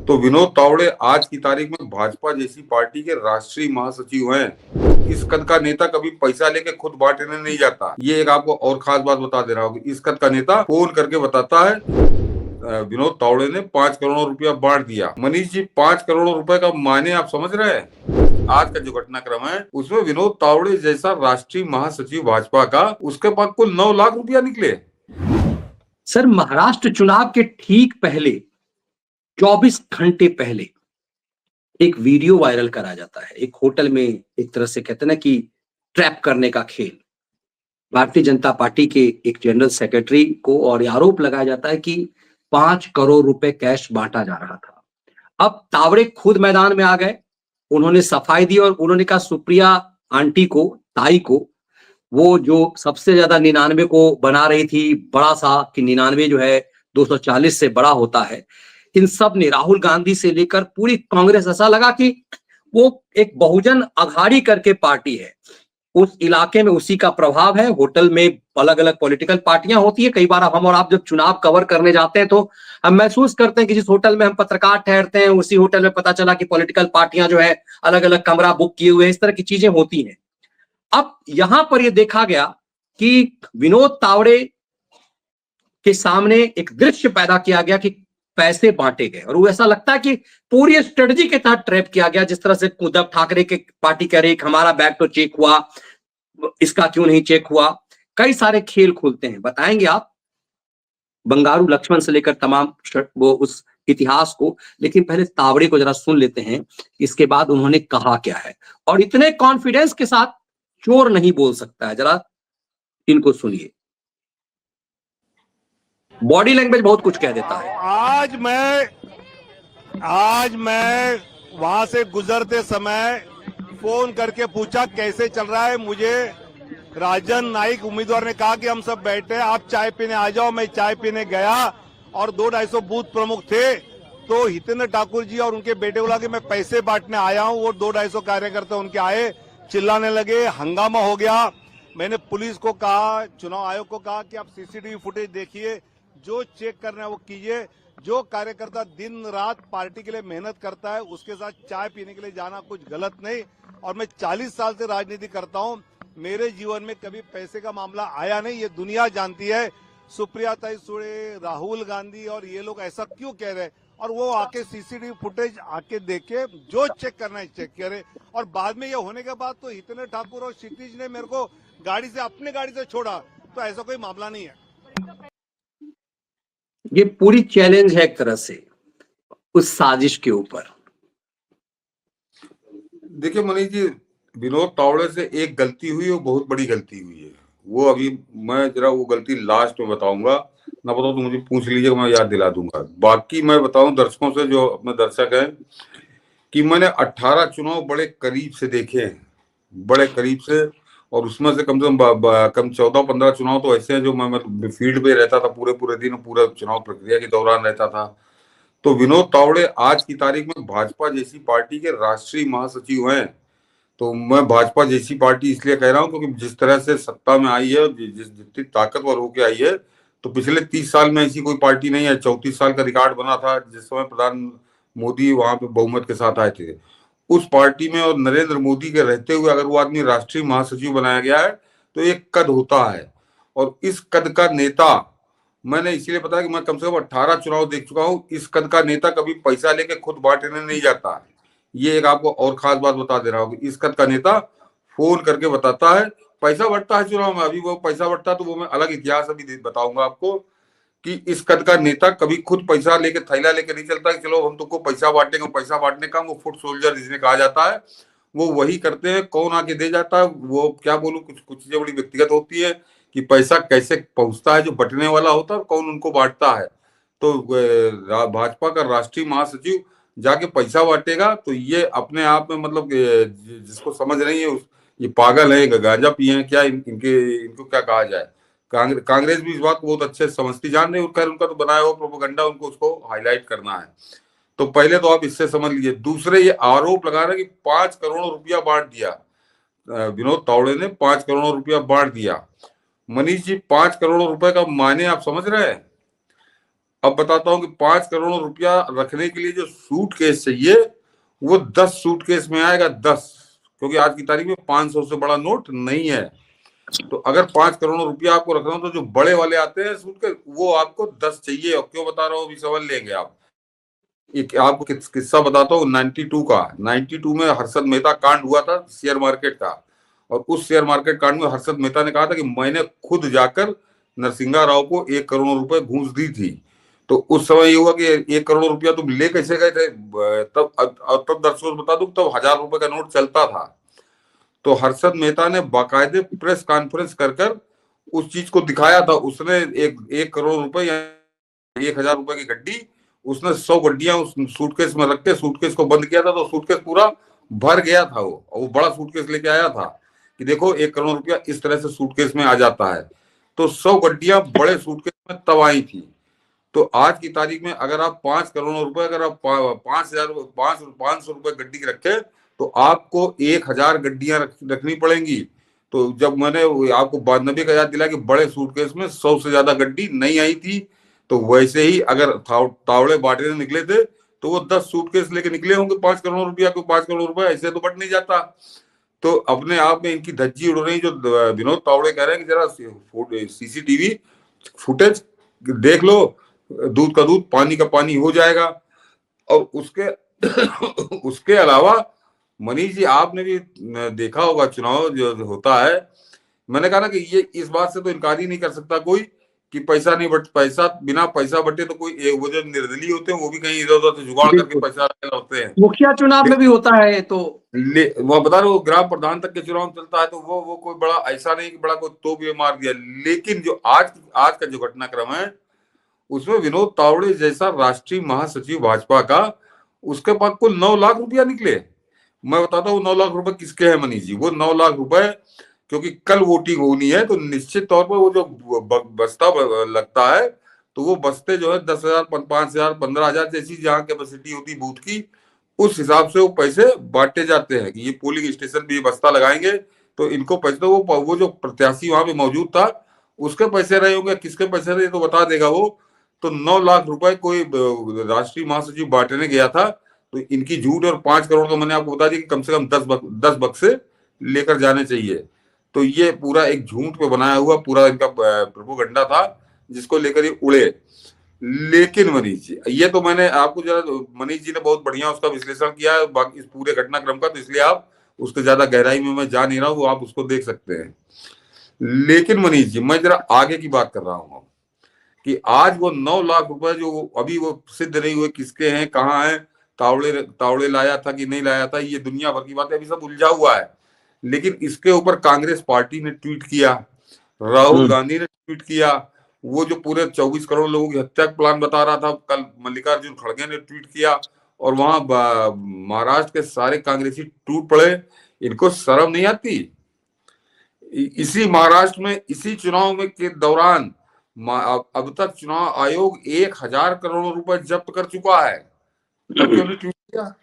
तो विनोद तावड़े आज की तारीख में भाजपा जैसी पार्टी के राष्ट्रीय महासचिव हैं। इस कद का नेता कभी पैसा लेके खुद बांटने नहीं जाता। ये एक आपको और खास बात बता दे रहा हूँ, इस कद का नेता फोन करके बताता है विनोद तावड़े ने 5 करोड़ रुपया बांट दिया। मनीष जी, 5 करोड़ रुपए का मायने आप समझ रहे हैं? आज का जो घटनाक्रम है उसमें विनोद तावड़े जैसा राष्ट्रीय महासचिव भाजपा का, उसके पास कुल 9 लाख रुपया निकले। सर, महाराष्ट्र चुनाव के ठीक पहले 24 घंटे पहले एक वीडियो वायरल करा जाता है। एक होटल में एक तरह से कहते हैं ना कि ट्रैप करने का खेल। भारतीय जनता पार्टी के एक जनरल सेक्रेटरी को और आरोप लगाया जाता है कि 5 करोड़ रुपए कैश बांटा जा रहा था। अब तावड़े खुद मैदान में आ गए, उन्होंने सफाई दी और उन्होंने कहा सुप्रिया आंटी को, ताई को, वो जो सबसे ज्यादा 99 को बना रही थी, बड़ा सा कि 99 जो है 240 से बड़ा होता है। इन सब ने, राहुल गांधी से लेकर पूरी कांग्रेस, ऐसा लगा कि वो एक बहुजन अघाड़ी करके पार्टी है, उस इलाके में उसी का प्रभाव है। होटल में अलग अलग पॉलिटिकल पार्टियां होती है। कई बार हम और आप जब चुनाव कवर करने जाते हैं तो हम महसूस करते हैं कि जिस होटल में हम पत्रकार ठहरते हैं उसी होटल में पता चला कि पॉलिटिकल पार्टियां जो है अलग अलग कमरा बुक किए हुए हैं। इस तरह की चीजें होती हैं। अब यहां पर यह देखा गया कि विनोद तावड़े के सामने एक दृश्य पैदा किया गया कि पैसे बांटे गए और वो ऐसा लगता है कि पूरी स्ट्रेटजी के तहत ट्रैप किया गया। जिस तरह से उद्धव ठाकरे के पार्टी कह रही हमारा बैग तो चेक हुआ, इसका क्यों नहीं चेक हुआ। कई सारे खेल खुलते हैं, बताएंगे आप बंगारू लक्ष्मण से लेकर तमाम वो उस इतिहास को। लेकिन पहले तावड़े को जरा सुन लेते हैं, इसके बाद उन्होंने कहा क्या है। और इतने कॉन्फिडेंस के साथ चोर नहीं बोल सकता है, जरा इनको सुनिए। बॉडी लैंग्वेज बहुत कुछ कह देता है। आज मैं वहां से गुजरते समय फोन करके पूछा कैसे चल रहा है। मुझे राजन नाइक उम्मीदवार ने कहा कि हम सब बैठे हैं, आप चाय पीने आ जाओ। मैं चाय पीने गया और 200-250 बूथ प्रमुख थे, तो हितेंद्र ठाकुर जी और उनके बेटे बोला कि मैं पैसे बांटने आया हूं। वो 200-250 कार्यकर्ता उनके आए, चिल्लाने लगे, हंगामा हो गया। मैंने पुलिस को कहा, चुनाव आयोग को कहा कि आप सीसीटीवी फुटेज देखिए, जो चेक करना है वो कीजिए। जो कार्यकर्ता दिन रात पार्टी के लिए मेहनत करता है उसके साथ चाय पीने के लिए जाना कुछ गलत नहीं। और मैं 40 साल से राजनीति करता हूं, मेरे जीवन में कभी पैसे का मामला आया नहीं, ये दुनिया जानती है। सुप्रिया ताई सुळे, राहुल गांधी और ये लोग ऐसा क्यों कह रहे हैं? और वो आके सीसीटीवी फुटेज आके देखे, जो चेक करना है चेक करे। और बाद में ये होने के बाद तो हितेंद्र ठाकुर और क्षितिज ने मेरे को गाड़ी से, अपने गाड़ी से छोड़ा, तो ऐसा कोई मामला नहीं है। ये पूरी चैलेंज है एक तरह से उस साजिश के ऊपर। देखिए मनीष जी, विनोद तावड़े से एक गलती हुई, वो बहुत बड़ी गलती हुई है। वो अभी मैं जरा वो गलती लास्ट में बताऊंगा, ना बताऊं तो मुझे पूछ लीजिएगा, मैं याद दिला दूंगा। बाकी मैं बताऊं दर्शकों से, जो अपने दर्शक हैं, कि मैंने 18 चुनाव बड़े करीब से देखे हैं, बड़े करीब से। और उसमें से कम 14-15 चुनाव तो ऐसे हैं जो मैं फील्ड पे रहता था, पूरे पूरे दिन, पूरा चुनाव प्रक्रिया के दौरान रहता था। तो विनोद तावड़े आज की तारीख में भाजपा जैसी पार्टी के राष्ट्रीय महासचिव हैं। तो मैं भाजपा जैसी पार्टी इसलिए कह रहा हूं क्योंकि जिस तरह से सत्ता में आई है, जितनी ताकतवर होके आई है, तो पिछले 30 साल में ऐसी कोई पार्टी नहीं है। 34 साल का रिकॉर्ड बना था जिस समय प्रधान मोदी वहां पे बहुमत के साथ आए थे। उस पार्टी में और नरेंद्र मोदी के रहते हुए अगर वो आदमी राष्ट्रीय महासचिव बनाया गया है तो एक कद होता है। और इस कद का नेता, मैंने इसीलिए बताया कि मैं कम से कम 18 चुनाव देख चुका हूं, इस कद का नेता कभी पैसा लेके खुद बांटने नहीं जाता है। ये एक आपको और खास बात बता दे रहा हूँ कि इस कद का नेता फोन करके बताता है, पैसा बढ़ता है चुनाव में। अभी वो पैसा बढ़ता है तो वो मैं अलग इतिहास अभी बताऊंगा आपको, कि इस कद का नेता कभी खुद पैसा लेके, थैला लेके नहीं चलता कि चलो हम तुमको पैसा बांटेंगे। पैसा बांटने का वो फुट सोल्जर जिसने कहा जाता है, वो वही करते हैं। कौन आके दे जाता है, वो क्या बोलूं, कुछ कुछ चीजें बड़ी व्यक्तिगत होती है कि पैसा कैसे पहुंचता है जो बटने वाला होता है, और कौन उनको बांटता है। तो भाजपा का राष्ट्रीय महासचिव जाके पैसा बांटेगा तो ये अपने आप में मतलब जिसको समझ नहीं है ये पागल है, गांजा पिए हैं क्या, इनको क्या कहा जाए। कांग्रेस भी इस बात को बहुत अच्छे से समझती, जान रही है, उनका तो बनाया हुआ प्रोपेगेंडा, उनको उसको हाईलाइट करना है। तो पहले तो आप इससे समझ लीजिए। दूसरे ये आरोप लगा रहे कि 5 करोड़ रुपया बांट दिया, विनोद तावड़े ने 5 करोड़ रुपया बांट दिया। मनीष जी, 5 करोड़ रुपए का मायने आप समझ रहे हैं? अब बताता हूँ कि 5 करोड़ रुपया रखने के लिए जो सूटकेस चाहिए वो 10 सूटकेस में आएगा, 10, क्योंकि आज की तारीख में 500 से बड़ा नोट नहीं है। तो अगर 5 करोड़ रुपया आपको रखना हो तो जो बड़े वाले आते हैं सूटकेस वो आपको 10 चाहिए। और क्यों बता रहा हूँ अभी समझ लेंगे आप। एक आपको किस्सा बताता हूँ 92 का। 92 में हर्षद मेहता कांड हुआ था शेयर मार्केट का, और उस शेयर मार्केट कांड में हर्षद मेहता ने कहा था कि मैंने खुद जाकर नरसिंहा राव को 1 करोड़ रुपए घूस दी थी। तो उस समय ये हुआ कि 1 करोड़ रुपया तुम ले कैसे गए थे। तब दर्शकों को बता दूं तब 1000 रुपए का नोट चलता था। तो हर्षद मेहता ने बाकायदे प्रेस कॉन्फ्रेंस कर उस चीज को दिखाया था। उसने 1 करोड़ रुपए या 1000 रुपए की गड्डी उसने 100 गड्डियां उस सूटकेस में रख के सूटकेस को बंद किया था। तो सूटकेस पूरा भर गया था वो, और वो बड़ा सूटकेस लेके आया था कि देखो 1 करोड़ रुपया इस तरह से सूटकेस में आ जाता है। तो 100 गड्डियां बड़े सूटकेस में तब आई थी। तो आज की तारीख में अगर आप 5 करोड़ रुपए, अगर आप 500 रुपए गड्डी की रखे तो आपको 1000 गड्डियां रखनी पड़ेंगी। तो जब मैंने आपको 92 का याद दिला कि बड़े सूटकेस में 100 से ज्यादा गड्डी नहीं आई थी, तो वैसे ही अगर तावड़े बांटने निकले थे तो वो 10 सूटकेस लेके निकले होंगे 5 करोड़ रुपया को। 5 करोड़ रुपया ऐसे तो बट नहीं जाता। तो अपने आप में इनकी धज्जी उड़ रही। जो विनोद तावड़े कह रहे हैं कि जरा सीसीटीवी फुटेज देख लो, दूध का दूध पानी का पानी हो जाएगा। और उसके उसके अलावा मनीष जी आपने भी देखा होगा चुनाव जो होता है, मैंने कहा ना कि ये इस बात से तो इनकार ही नहीं कर सकता कोई कि पैसा नहीं बट पैसा बिना पैसा बटे तो कोई वो जो निर्दलीय होते हैं वो भी कहीं इधर उधर से जुगाड़ करके पैसा लाते हैं। मुखिया चुनाव में भी होता है। तो वो बता रहे, वो ग्राम प्रधान तक के चुनाव चलता है। तो वो कोई बड़ा ऐसा नहीं कि बड़ा कोई तो भी मार दिया। लेकिन जो आज का जो घटनाक्रम है उसमें विनोद तावड़े जैसा राष्ट्रीय महासचिव भाजपा का, उसके पास कुल 9 लाख रुपया निकले। मैं बताता हूँ 9 लाख रुपए किसके हैं मनीष जी। वो 9 लाख रुपए, क्योंकि कल वोटिंग होनी है तो निश्चित तौर पर वो जो बस्ता लगता है तो वो बस्ते जो है 10,000, 5,000, 15,000 जैसी जहाँ कैपेसिटी होती बूथ की, उस हिसाब से वो पैसे बांटे जाते हैं कि ये पोलिंग स्टेशन भी बस्ता लगाएंगे तो इनको पैसे। तो वो जो प्रत्याशी वहां पे मौजूद था उसके पैसे रहे होंगे, किसके पैसे रहे तो बता देगा वो। तो 9 लाख रुपए कोई राष्ट्रीय महासचिव बांटने गया था। तो इनकी झूठ। और 5 करोड़ तो मैंने आपको बता दिया कि कम से कम 10 बक्से लेकर जाने चाहिए। तो ये पूरा एक झूठ पे बनाया हुआ पूरा इनका प्रोपेगेंडा था जिसको लेकर ये उड़े। लेकिन मनीष जी, ये तो मैंने आपको जरा, मनीष जी ने बहुत बढ़िया उसका विश्लेषण किया है बाकी इस पूरे घटनाक्रम का, तो इसलिए आप उसके ज्यादा गहराई में मैं जा नहीं रहा हूँ, वो आप उसको देख सकते हैं। लेकिन मनीष जी मैं जरा आगे की बात कर रहा हूँ कि आज वो 9 लाख रुपए जो अभी वो सिद्ध नहीं हुए किसके हैं, कहाँ हैं, तावड़े लाया था कि नहीं लाया था, ये दुनिया भर की बात है, अभी सब उलझा हुआ है। लेकिन इसके ऊपर कांग्रेस पार्टी ने ट्वीट किया, राहुल गांधी ने ट्वीट किया, वो जो पूरे 24 करोड़ लोगों की हत्या का प्लान बता रहा था कल मल्लिकार्जुन खड़गे ने ट्वीट किया, और वहां महाराष्ट्र के सारे कांग्रेसी टूट पड़े। इनको शर्म नहीं आती। इसी महाराष्ट्र में इसी चुनाव में के दौरान अब तक चुनाव आयोग 1000 करोड़ रुपए जब्त कर चुका है। तब क्यों नहीं ट्वीट किया।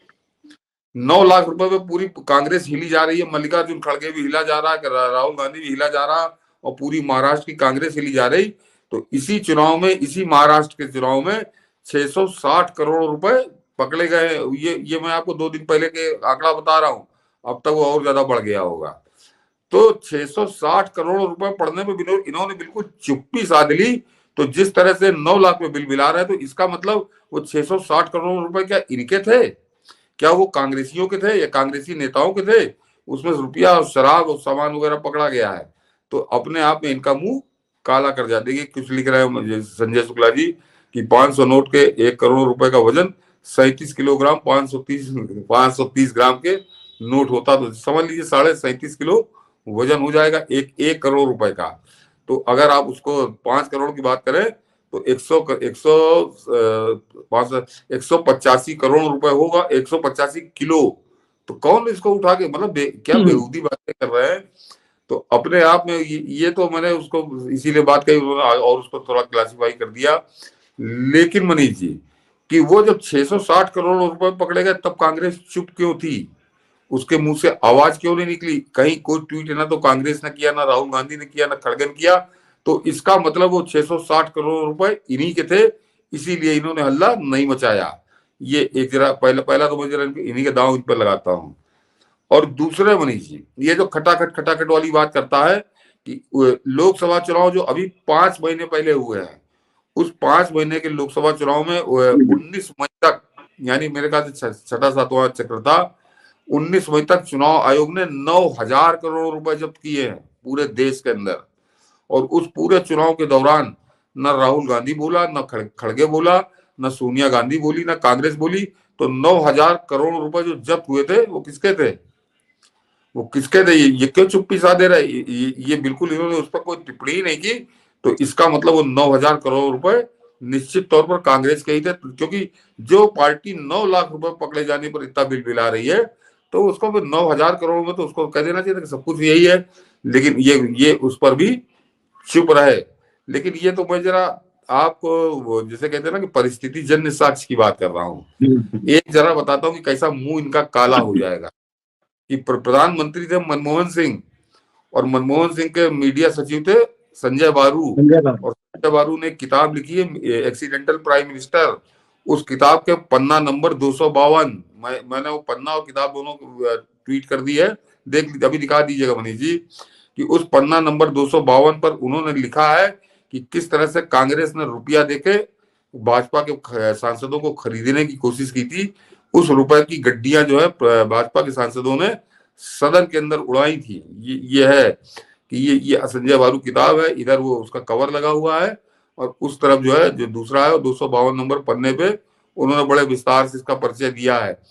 9 लाख रुपए में पूरी कांग्रेस हिली जा रही है, मल्लिकार्जुन खड़गे भी हिला जा रहा है, राहुल गांधी भी हिला जा रहा, और पूरी महाराष्ट्र की कांग्रेस हिली जा रही। तो इसी चुनाव में, इसी महाराष्ट्र के चुनाव में 660 करोड़ रुपए पकड़े गए। ये मैं आपको 2 दिन पहले के आंकड़ा बता रहा हूं, अब तक वो और ज्यादा बढ़ गया होगा। तो 660 करोड़ रुपए पड़ने में इन्होंने बिल्कुल चुप्पी साध ली। तो जिस तरह से 9 लाख में बिल बिला रहे हैं, तो इसका मतलब वो 660 करोड़ रुपए क्या इनके थे, क्या वो कांग्रेसियों के थे या कांग्रेसी नेताओं के थे। उसमें रुपया और शराब और सामान वगैरह पकड़ा गया है। तो अपने आप में इनका मुंह काला कर जाते। कुछ लिख रहे हैं संजय शुक्ला जी कि 500 नोट के 1 करोड़ रुपए का वजन 37 किलोग्राम 530 ग्राम के नोट होता, तो समझ लीजिए 37.5 किलो वजन हो जाएगा 1 करोड़ रुपए का। तो अगर आप उसको 5 करोड़ की बात करें तो 185 करोड़ रुपए होगा, 185 किलो। तो कौन इसको उठा के, मतलब क्या बेहूदी बातें कर रहे हैं। तो अपने आप में ये तो मैंने उसको इसीलिए बात कही और उसको थोड़ा क्लासिफाई कर दिया। लेकिन मनीष जी कि वो जब 660 करोड़ रुपए पकड़े गए तब कांग्रेस चुप क्यों थी, उसके मुंह से आवाज क्यों नहीं निकली। कहीं कोई ट्वीट ना तो कांग्रेस ने किया, ना राहुल गांधी ने किया, ना खड़गे ने किया। तो इसका मतलब वो 660 करोड़ रुपए इन्हीं के थे, इसीलिए इन्होंने हल्ला नहीं मचाया। ये एक जरा पहला तो मैं जरा इन्हीं के दांव इन पर लगाता हूँ। और दूसरे मनीष जी, ये जो खटाखट वाली बात करता है कि लोकसभा चुनाव जो अभी 5 महीने पहले हुए हैं, उस 5 महीने के लोकसभा चुनाव में 19 मई तक, यानी मेरे ख्याल से छठा सातवां चक्र था, 19 मई तक चुनाव आयोग ने 9,000 करोड़ रुपए जब्त किए हैं पूरे देश के अंदर। और उस पूरे चुनाव के दौरान न राहुल गांधी बोला, न खड़गे बोला, न सोनिया गांधी बोली, न कांग्रेस बोली। तो 9,000 करोड़ रुपए जो जब्त हुए थे वो किसके थे? वो किसके थे? ये क्यों चुप्पी सा दे रहे? ये बिल्कुल इन्होंने उस पर कोई टिप्पणी ही नहीं की। तो इसका मतलब वो 9,000 करोड़ रुपए निश्चित तौर पर कांग्रेस के ही थे, क्योंकि जो पार्टी 9 लाख रुपए पकड़े जाने पर इतना बिल बिला रही है, तो उसको फिर 9,000 करोड़ में तो उसको कह देना चाहिए कि सब कुछ यही है। लेकिन ये उस पर भी चुप रहे। लेकिन ये तो मैं जरा आपको जिसे कहते हैं ना कि परिस्थिति जन्य साक्ष्य की बात कर रहा हूँ। एक जरा बताता हूँ कि कैसा मुंह इनका काला हो जाएगा। कि प्रधानमंत्री थे मनमोहन सिंह, और मनमोहन सिंह के मीडिया सचिव थे संजय बारू। और संजय बारू ने किताब लिखी है एक्सीडेंटल प्राइम मिनिस्टर। उस किताब के पन्ना नंबर 252, मैंने वो पन्ना और किताब दोनों ट्वीट कर दी है, देख लीजिए, अभी दिखा दीजिएगा मनीष जी, कि उस पन्ना नंबर 252 पर उन्होंने लिखा है कि किस तरह से कांग्रेस ने रुपया देके भाजपा के सांसदों को खरीदने की कोशिश की थी। उस रुपए की गड्डियां जो है भाजपा के सांसदों ने सदन के अंदर उड़ाई थी। ये है कि ये संजय बारू किताब है, इधर वो उसका कवर लगा हुआ है, और उस तरफ जो है जो दूसरा है 252 नंबर पन्ने पे उन्होंने बड़े विस्तार से इसका परिचय दिया है।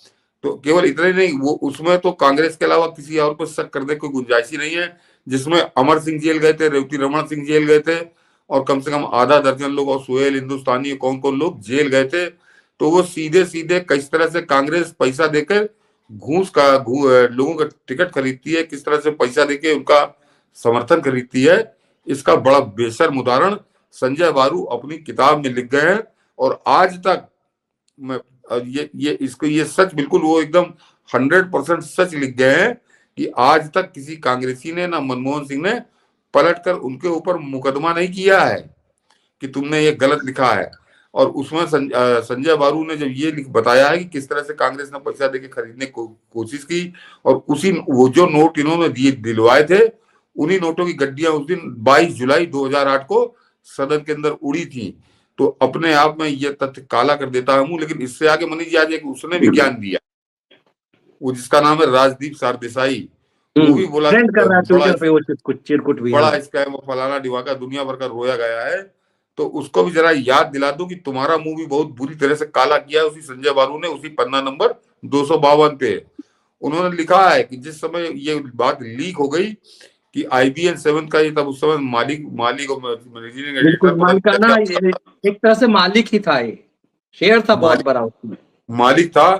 तो केवल इतना ही नहीं, वो उसमें तो कांग्रेस के अलावा किसी और पर शक करने की गुंजाइश ही नहीं है। जिसमें अमर सिंह जेल गए थे, रेवती रमन सिंह जेल गए थे, और कम से कम आधा दर्जन लोग, और सुहेल हिंदुस्तानी, कौन कौन लोग जेल गए थे। तो वो सीधे सीधे किस तरह से कांग्रेस पैसा देकर लोगों का टिकट खरीदती है, किस तरह से पैसा देके उनका समर्थन खरीदती है, इसका बड़ा बेशर्म उदाहरण संजय बारू अपनी किताब में लिख गए हैं। और आज तक मैं ये सच बिल्कुल वो एकदम 100% सच लिख गए हैं कि आज तक किसी कांग्रेसी ने ना मनमोहन सिंह ने पलटकर उनके ऊपर मुकदमा नहीं किया है कि तुमने ये गलत लिखा है। और उसमें संजय बारू ने जब ये बताया है कि किस तरह से कांग्रेस ने पैसा देके खरीदने की कोशिश की, और उसी वो जो नोट इन्होंने दिलवाए थे, उन्हीं नोटों की गड्डियां उस दिन 22 जुलाई 2008 को सदन के अंदर उड़ी थी। तो अपने आप में यह तथ्य काला कर देता हूं। लेकिन इससे आगे मनीष जी आज एक उसने भी ज्ञान दिया, वो जिसका नाम है राजदीप सरदेसाई, वो भी बोला बड़ा स्कैम फलाना ढिमाका दुनिया भर का रोया गया है। तो उसको भी जरा याद दिला दूं कि तुम्हारा मुंह भी बहुत बुरी तरह से काला किया है उसी संजय बारू ने। उसी पन्ना नंबर 252 पे उन्होंने लिखा है कि जिस समय ये बात लीक हो गई कि IBN 7 का, ये तब उस समय मालिक मालिकाना एक तरह से मालिक ही था, ये शेयर था बहुत बड़ा उसमें, मालिक था,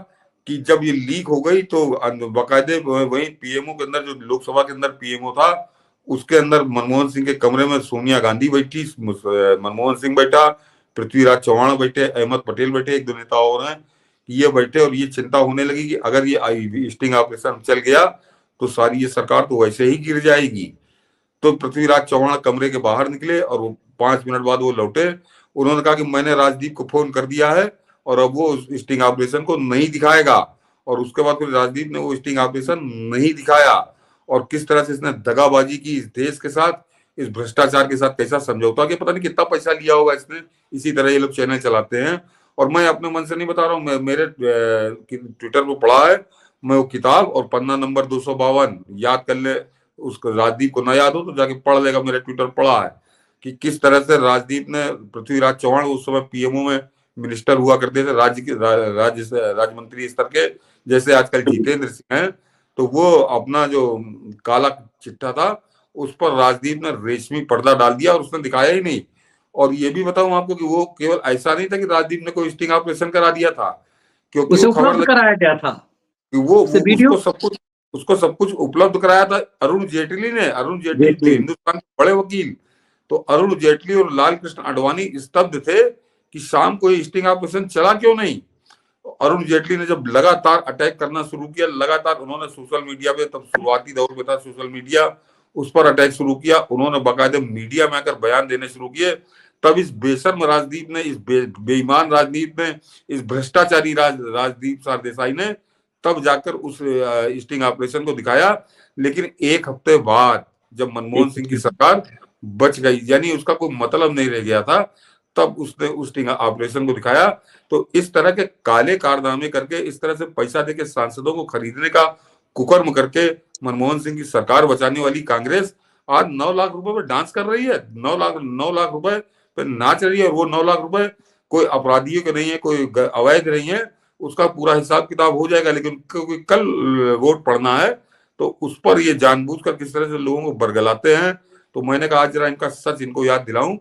कि जब ये लीक हो गई तो बाकायदे वही पीएमओ के अंदर, जो लोकसभा के अंदर पीएमओ था, उसके अंदर मनमोहन सिंह के कमरे में सोनिया गांधी बैठी, मनमोहन सिंह बैठा, पृथ्वीराज चौहान बैठे, अहमद पटेल बैठे, एक दो नेता और हैं, ये बैठे। और ये चिंता होने लगी कि अगर ये स्टिंग ऑपरेशन चल गया तो सारी ये सरकार तो वैसे ही गिर जाएगी। तो पृथ्वीराज चौहान कमरे के बाहर निकले और 5 मिनट बाद वो लौटे। उन्होंने कहा कि मैंने राजदीप को फोन कर दिया है और अब वो स्टिंग ऑपरेशन को नहीं दिखाएगा। और उसके बाद फिर राजदीप ने वो स्टिंग ऑपरेशन नहीं दिखाया। और किस तरह से इसने दगाबाजी की इस देश के साथ, इस भ्रष्टाचार के साथ, कैसा समझौता किया, पता नहीं कितना पैसा लिया होगा इसने। इसी तरह ये लोग चैनल चलाते हैं। और मैं अपने मन से नहीं बता रहा हूँ, मेरे ट्विटर पर पढ़ा है, मैं वो किताब और पन्ना नंबर 252 याद कर ले, उसको राजदीप को ना याद हो तो जाके पढ़ लेगा, मेरे ट्विटर पढ़ा है कि किस तरह से राजदीप ने, पृथ्वीराज चौहान उस समय पीएमओ में मिनिस्टर हुआ करते थे, राज्य मंत्री स्तर के, जैसे आजकल जितेंद्र सिंह हैं, तो वो अपना जो काला चिट्ठा था उस पर राजदीप ने रेशमी पर्दा डाल दिया और उसने दिखाया ही नहीं। और ये भी बताऊं आपको कि वो केवल ऐसा नहीं था कि राजदीप ने कोई स्टिंग ऑपरेशन करा दिया था, क्योंकि उसे उपलब्ध कराया गया था कि वो उसको सब कुछ उपलब्ध कराया था अरुण जेटली ने। अरुण जेटली हिंदुस्तान के बड़े वकील। तो अरुण जेटली और लाल कृष्ण आडवाणी स्तब्ध थे कि शाम को ये स्टिंग ऑपरेशन चला क्यों नहीं। अरुण जेटली ने जब लगातार अटैक करना शुरू किया, लगातार उन्होंने सोशल मीडिया पे, तब शुरुआती दौर में था सोशल मीडिया, उस पर अटैक शुरू किया। उन्होंने बाकायदे मीडिया में आकर बयान देने शुरू किए, तब इस बेशर्म राजदीप ने, इस बेईमान राजदीप ने, इस भ्रष्टाचारी राजदीप सरदेसाई ने तब जाकर उस स्टिंग ऑपरेशन को दिखाया। लेकिन एक हफ्ते बाद जब मनमोहन सिंह की सरकार बच गई, यानी उसका कोई मतलब नहीं रह गया था, तब उसने उस स्टिंग ऑपरेशन को दिखाया। तो इस तरह के काले कारनामे करके, इस तरह से पैसा देके सांसदों को खरीदने का कुकर्म करके मनमोहन सिंह की सरकार बचाने वाली कांग्रेस आज 9 लाख रुपए पे डांस कर रही है। 9 लाख रुपए पे नाच रही है। और वो 9 लाख रुपए कोई अपराधियों के नहीं है, कोई अवैध नहीं है, उसका पूरा हिसाब किताब हो जाएगा। लेकिन कल वोट पड़ना है तो उस पर ये जानबूझकर किस तरह से लोगों को बरगलाते हैं। तो मैंने कहा जरा इनका सच इनको याद दिलाऊं,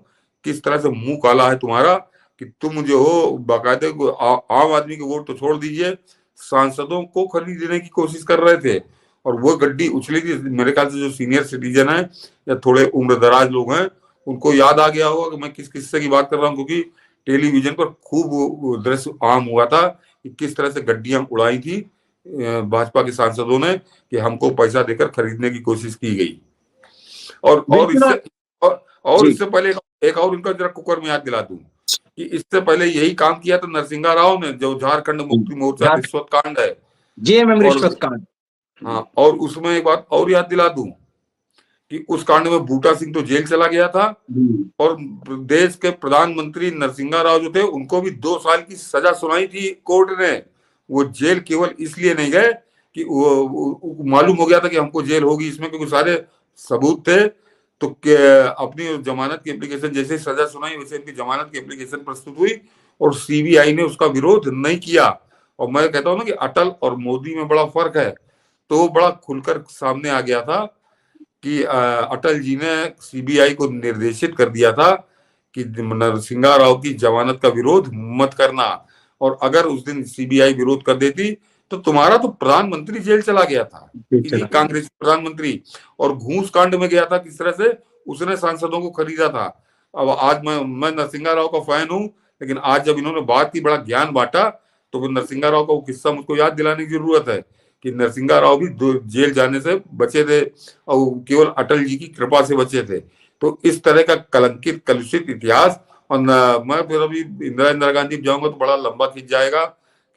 किस तरह से मुंह काला है तुम्हारा कि तुम जो हो बाकायदे आम आदमी के वोट तो छोड़ दीजिए, सांसदों को खरीदने की कोशिश कर रहे थे। और वो गड्डी उछली थी। मेरे ख्याल से जो सीनियर सिटीजन है या थोड़े उम्र दराज लोग हैं, उनको याद आ गया होगा कि मैं किस किस्से की बात कर रहा हूँ, क्योंकि टेलीविजन पर खूब दृश्य आम हुआ था कि किस तरह से गड्डियां उड़ाई थी भाजपा के सांसदों ने कि हमको पैसा देकर खरीदने की कोशिश की गई। और इससे पहले एक और इनका जरा कुकर में याद दिला दूं कि इससे पहले यही काम किया था नरसिंहा राव ने, जो झारखंड मुक्ति मोर्चा रिश्वत कांड है, जेएमएम रिश्वत कांड। हाँ, और उसमें एक बात और याद दिला दूं कि उस कांड में बूटा सिंह तो जेल चला गया था और देश के प्रधानमंत्री नरसिंहा राव जो थे उनको भी 2 साल की सजा सुनाई थी कोर्ट ने। वो जेल केवल इसलिए नहीं गए कि वो मालूम हो गया था कि हमको जेल होगी इसमें, क्योंकि सारे सबूत थे। तो अपनी जमानत की एप्लीकेशन जैसे सजा सुनाई वैसे इनकी जमानत की एप्लीकेशन प्रस्तुत हुई और सीबीआई ने उसका विरोध नहीं किया। और मैं कहता हूं ना कि अटल और मोदी में बड़ा फर्क है। तो बड़ा खुलकर सामने आ गया था कि अटल जी ने सीबीआई को निर्देशित कर दिया था कि नरसिंहा राव की जमानत का विरोध मत करना, और अगर उस दिन सीबीआई विरोध कर देती तो तुम्हारा तो प्रधानमंत्री जेल चला गया था, कांग्रेस प्रधानमंत्री, और घूस कांड में गया था। किस तरह से उसने सांसदों को खरीदा था। अब आज मैं नरसिंहा राव का फैन हूं, लेकिन आज जब इन्होंने बात की, बड़ा ज्ञान बांटा, तो फिर नरसिंहा राव का वो किस्सा मुझको याद दिलाने की जरूरत है कि नरसिंहा राव भी जेल जाने से बचे थे और केवल अटल जी की कृपा से बचे थे। तो इस तरह का कलंकित कलुषित इतिहास। और मैं फिर अभी इंदिरा गांधी जाऊंगा तो बड़ा लंबा खींच जाएगा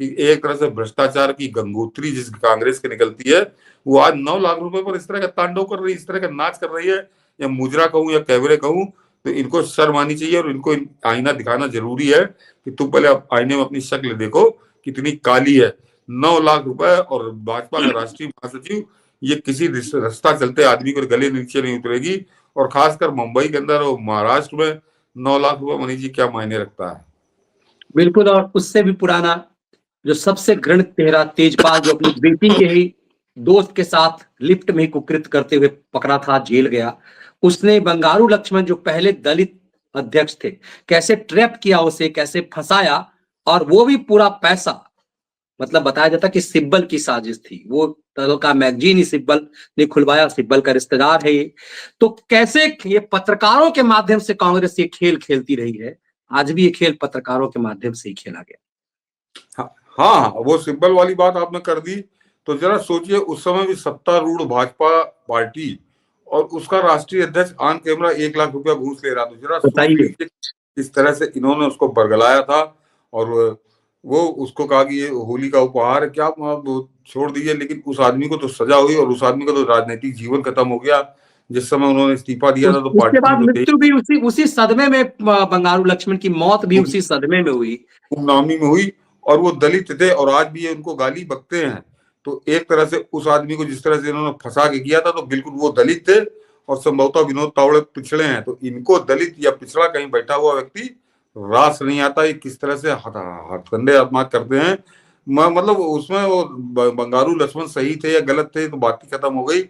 कि एक तरह से भ्रष्टाचार की गंगोत्री जिस कांग्रेस की निकलती है, वो आज 9 लाख रुपए पर इस तरह का तांडव कर रही है, इस तरह का नाच कर रही है, या मुजरा कहूं या कैबरे कहूं, तो इनको शर्म आनी चाहिए और इनको आईना दिखाना जरूरी है कि तुम पहले आईने में अपनी शक्ल देखो कितनी काली है। 9 लाख रुपए और भाजपा का राष्ट्रीय महासचिव, ये किसी रास्ता चलते आदमी को गले नीचे नहीं उतरेगी। और खासकर मुंबई के अंदर और महाराष्ट्र में 9 लाख रुपए मनीष जी क्या मायने रखता है। बिल्कुल। और उससे भी पुराना जो सबसे घृणित चेहरा तेजपाल, जो अपनी बेटी के ही दोस्त के साथ लिफ्ट में कुकृत करते हुए पकड़ा था, जेल गया, उसने बंगारू लक्ष्मण जो पहले दलित अध्यक्ष थे, कैसे ट्रैप किया उसे, कैसे फंसाया, और वो भी पूरा पैसा, मतलब बताया जाता कि सिब्बल की साजिश थी। वो का मैगजीन ही सिब्बल ने खुलवाया, सिब्बल का रिश्तेदार है ये। तो कैसे ये पत्रकारों के माध्यम से कांग्रेस ये खेल खेलती रही है, आज भी ये खेल पत्रकारों के माध्यम से ही खेला गया। हाँ, वो सिब्बल वाली बात आपने कर दी। तो जरा सोचिए, उस समय भी सत्तारूढ़ भाजपा पार्टी और उसका राष्ट्रीय अध्यक्ष ऑन कैमरा 1 लाख रुपया घूस ले रहा था। जरा सोचिए इस तरह से इन्होंने उसको बरगलाया था और वो उसको कहा कि ये होली का उपहार है, क्या आप छोड़ दीजिए। लेकिन उस आदमी को तो सजा हुई और उस आदमी का तो राजनीतिक जीवन खत्म हो गया। जिस समय उन्होंने इस्तीफा दिया था तो उसके बाद मृत्यु भी उसी सदमे में, बंगारू लक्ष्मण की मौत भी उसी सदमे में हुई, गुमनामी में हुई। और वो दलित थे और आज भी ये उनको गाली बकते हैं। तो एक तरह से उस आदमी को जिस तरह से इन्होंने फंसा के किया था, तो बिल्कुल वो दलित थे और संभवतः विनोद तावड़े पिछड़े हैं। तो इनको दलित या पिछड़ा कहीं बैठा हुआ व्यक्ति रास नहीं आता ये किस तरह से हथकंडे आत्मा करते हैं। मतलब उसमें वो बंगारू लक्ष्मण सही थे या गलत थे तो बात ही खत्म हो गई।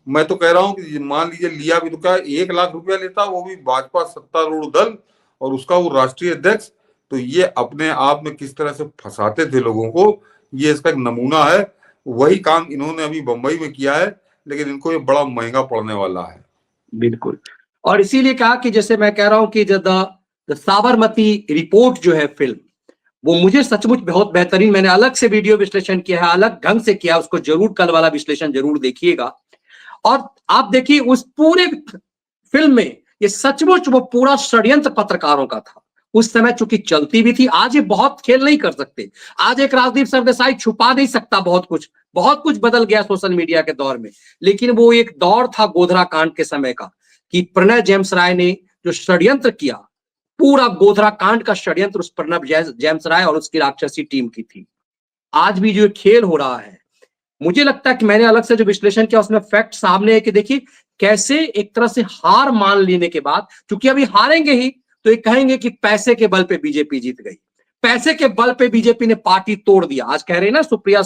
मैं तो कह रहा हूँ कि मान लीजिए लिया भी तो क्या 1 लाख रुपया लेता, वो भी भाजपा सत्तारूढ़ दल और उसका वो राष्ट्रीय अध्यक्ष, तो ये अपने आप में किस तरह से फंसाते थे लोगों को, ये इसका एक नमूना है। वही काम इन्होंने अभी बंबई में किया है, लेकिन इनको ये बड़ा महंगा पड़ने वाला है। बिल्कुल। और इसीलिए कहा कि जैसे मैं कह रहा हूं कि द साबरमती रिपोर्ट जो है फिल्म, वो मुझे सचमुच बहुत बेहतरीन, मैंने अलग से वीडियो विश्लेषण किया है, अलग ढंग से किया, उसको जरूर कल वाला विश्लेषण जरूर देखिएगा। और आप देखिए उस पूरे फिल्म में ये सचमुच वो पूरा षड्यंत्र पत्रकारों का था। उस समय चूंकि चलती भी थी, आज ये बहुत खेल नहीं कर सकते। आज एक राजदीप सरदेसाई छुपा नहीं सकता बहुत कुछ बदल गया सोशल मीडिया के दौर में। लेकिन वो एक दौर था गोधरा कांड के समय का कि प्रणय जेम्स राय ने जो षड्यंत्र किया, पूरा गोधरा कांड का षड्यंत्र उस प्रणब जेम्स राय और उसकी राक्षसी टीम की थी। आज भी जो खेल हो रहा है, मुझे लगता है कि मैंने अलग से जो विश्लेषण किया उसमें फैक्ट सामने है कि देखिए कैसे एक तरह से हार मान लेने के बाद, क्योंकि अभी हारेंगे ही तो ये कहेंगे कि पैसे के बल पे बीजेपी जीत गई, पैसे के बल पे बीजेपी ने पार्टी तोड़ दिया। आज कह रहे हैं ना सुप्रिया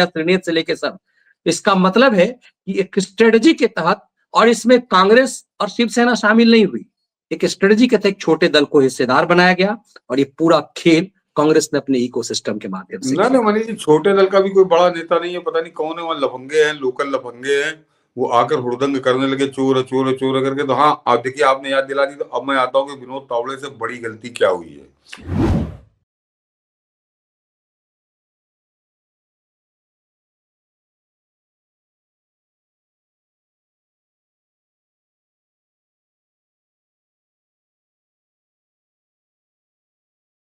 श्रीनेत से लेके सब, इसका मतलब है कि एक स्ट्रेटजी के तहत, और इसमें कांग्रेस और शिवसेना शामिल नहीं हुई, एक स्ट्रेटजी के तहत एक छोटे दल को हिस्सेदार बनाया गया और ये पूरा खेल कांग्रेस ने अपने इकोसिस्टम के माध्यम से ना मनीष जी, छोटे दल का भी कोई बड़ा नेता नहीं है, पता नहीं कौन है, वहां लफंगे हैं, लोकल लफंगे हैं, वो आकर हुड़दंग करने लगे चोर है चोर है चोर है करके। तो हाँ, आप देखिए, आपने याद दिला दी तो अब मैं आता हूँ कि विनोद तावड़े से बड़ी गलती क्या हुई है।